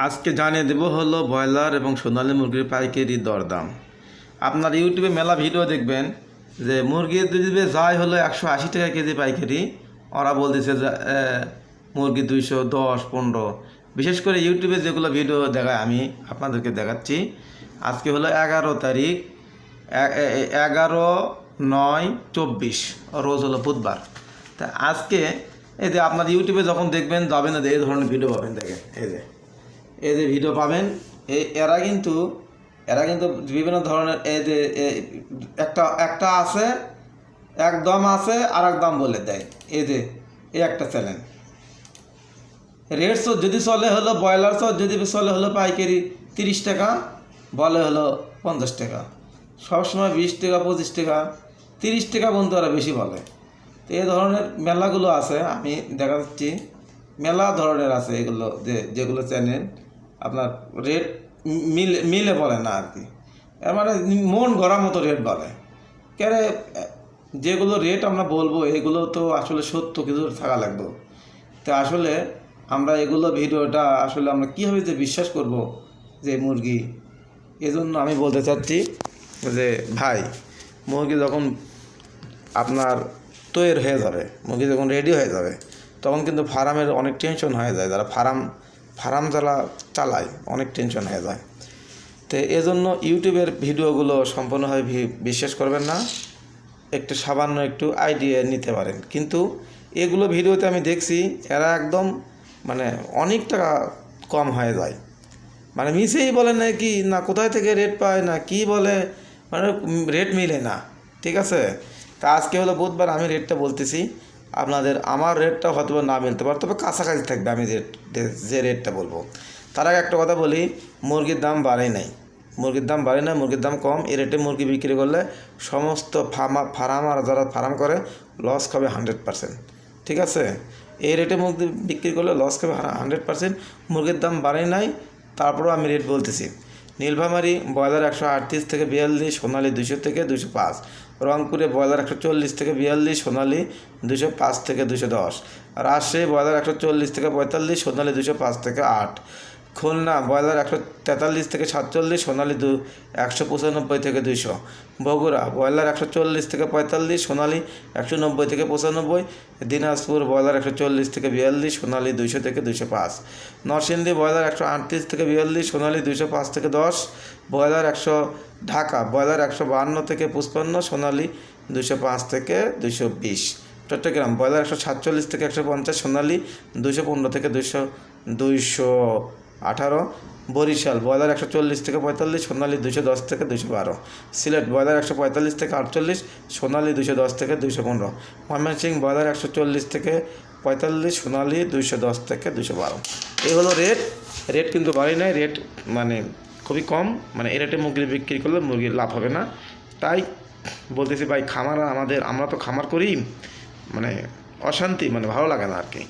আজকে জানিয়ে দেব হলো ব্রয়লার এবং সোনালী মুরগির পাইকারি দরদাম। আপনার ইউটিউবে মেলা ভিডিও দেখবেন যে মুরগির দিবে যাই হলো 180 টাকা কেজি পাইকারি, ওরা বলতেছে যে মুরগি 210, 15। বিশেষ করে ইউটিউবে যেগুলো ভিডিও দেখায় আমি আপনাদেরকে দেখাচ্ছি। আজকে হলো 11 তারিখ, 11/9/24, রোজ হলো বুধবার। তা আজকে এই যে আপনার ইউটিউবে যখন দেখবেন যাবেন এই ধরনের ভিডিও পাবেন, দেখেন এই যে ভিডিও পাবেন। এরা কিন্তু বিভিন্ন ধরনের এই যে একটা আছে একদম আছে আর একদম বলে দেয়। এই একটা চ্যানেল রেট যদি চলে হলো ব্রয়লার যদি চলে হলো পাইকারি 30 টাকা, বলে হলো 50 টাকা, সবসময় 20 টাকা, 25 টাকা, 30 টাকা বন্ধু ওরা বেশি বলে। তো এই ধরনের মেলাগুলো আছে, আমি দেখা যাচ্ছি মেলা ধরনের আছে এগুলো, যেগুলো চ্যানেল আপনার রেট মিলে বলে না আর কি, এর মানে মন গড়া মতো রেট বলে। কেন যেগুলো রেট আমরা বলবো এগুলো তো আসলে সত্য কিছু থাকা লাগবে। তো আসলে আমরা এগুলো ভিডিওটা আসলে আমরা কীভাবে যে বিশ্বাস করব যে মুরগি, এজন্য আমি বলতে চাচ্ছি যে ভাই, মুরগি যখন আপনার তৈরি হয়ে যাবে, মুরগি যখন রেডি হয়ে যাবে, তখন কিন্তু ফার্মের অনেক টেনশন হয়ে যায়। যারা ফার্ম যারা চালায় অনেক টেনশন হয়ে যায়। তো এজন্য ইউটিউবের ভিডিওগুলো সম্পূর্ণভাবে বিশ্বাস করবেন না, সামান্য একটু আইডিয়া নিতে পারেন। কিন্তু এগুলো ভিডিওতে আমি দেখছি এরা একদম মানে অনেক টাকা কম হয়ে যায়, মানে মিশেই বলে না কি না, কোথায় থেকে রেট পায় না কি বলে, মানে রেট মিলে না। ঠিক আছে, তা আজকে হলো বুধবার, আমি রেটটা বলতেছি আপনাদের। আমার রেটটা হয়তো না মিলতে পারে, তবে কাছাকাছি থাকবে আমি যে রেটটা বলবো। তার আগে একটা কথা বলি, মুরগির দাম বাড়ে নাই, মুরগির দাম কম। এই রেটে মুরগি বিক্রি করলে সমস্ত ফার্মার যারা ফার্ম করে লস খাবে 100%। ঠিক আছে, এই রেটে মুরগি বিক্রি করলে লস খাবে 100%। মুরগির দাম বাড়ে নাই, তারপরেও আমি রেট বলতেছি। নীলফামারী ব্রয়লার 138 থেকে 42, সোনালী 200 থেকে 205। রংপুরে ব্রয়লার 140 থেকে 42, সোনালী 205 থেকে 210। রাজশাহী ব্রয়লার 140 থেকে 45, সোনালী 205 থেকে 8। খুলনা ব্রয়লার 143 থেকে 47, সোনালী 195 থেকে 200। বগুড়া ব্রয়লার 140 থেকে 45, সোনালী 190 থেকে 95। দিনাজপুর ব্রয়লার 140 থেকে 42, সোনালী 200 থেকে 205। নরসিংদী ব্রয়লার 138 থেকে 42, সোনালী 205 থেকে 10। ঢাকা ব্রয়লার 152 থেকে 55, সোনালী 205 থেকে 220। চট্টগ্রাম ব্রয়লার 147 থেকে 150, সোনালী 215 থেকে 218। বরিশাল ব্রয়লার 140 থেকে 45, সোনালী 210 থেকে 212। সিলেট ব্রয়লার 145 থেকে 48, সোনালী 210 থেকে 215। ময়মনসিংহ ব্রয়লার 140 থেকে 45, সোনালী 210 থেকে 212। এই হলো রেট কিন্তু বাড়ি নাই, রেট মানে খুবই কম। মানে এই রেটে মুরগি বিক্রি করলে মুরগির লাভ হবে না। তাই বলতেছি ভাই, আমরা তো খামার করি, মানে অশান্তি, মানে ভালো লাগে না আর কি।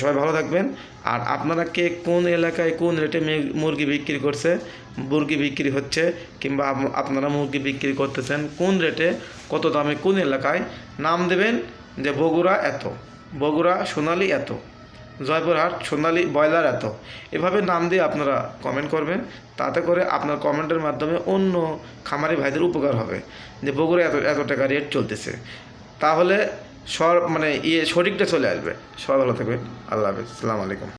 সবাই ভালো থাকবেন। আর আপনারা কে কোন এলাকায় কোন রেটে মুরগি বিক্রি হচ্ছে, কিংবা আপনারা মুরগি বিক্রি করতেছেন কোন রেটে, কত দামে, কোন এলাকায় নাম দেবেন যে বগুড়া এত, বগুড়া সোনালী এত, জয়পুরহাট সোনালী ব্রয়লার এত, এভাবে নাম দিয়ে আপনারা কমেন্ট করবেন। তাতে করে আপনার কমেন্টের মাধ্যমে অন্য খামারি ভাইদের উপকার হবে যে বগুড়া এত টাকা রেট চলতেছে। তাহলে সঠিকটা চলে আসবে। সবাই ভালো থাকবেন। আল্লাহ হাফেজ, আসসালামু আলাইকুম।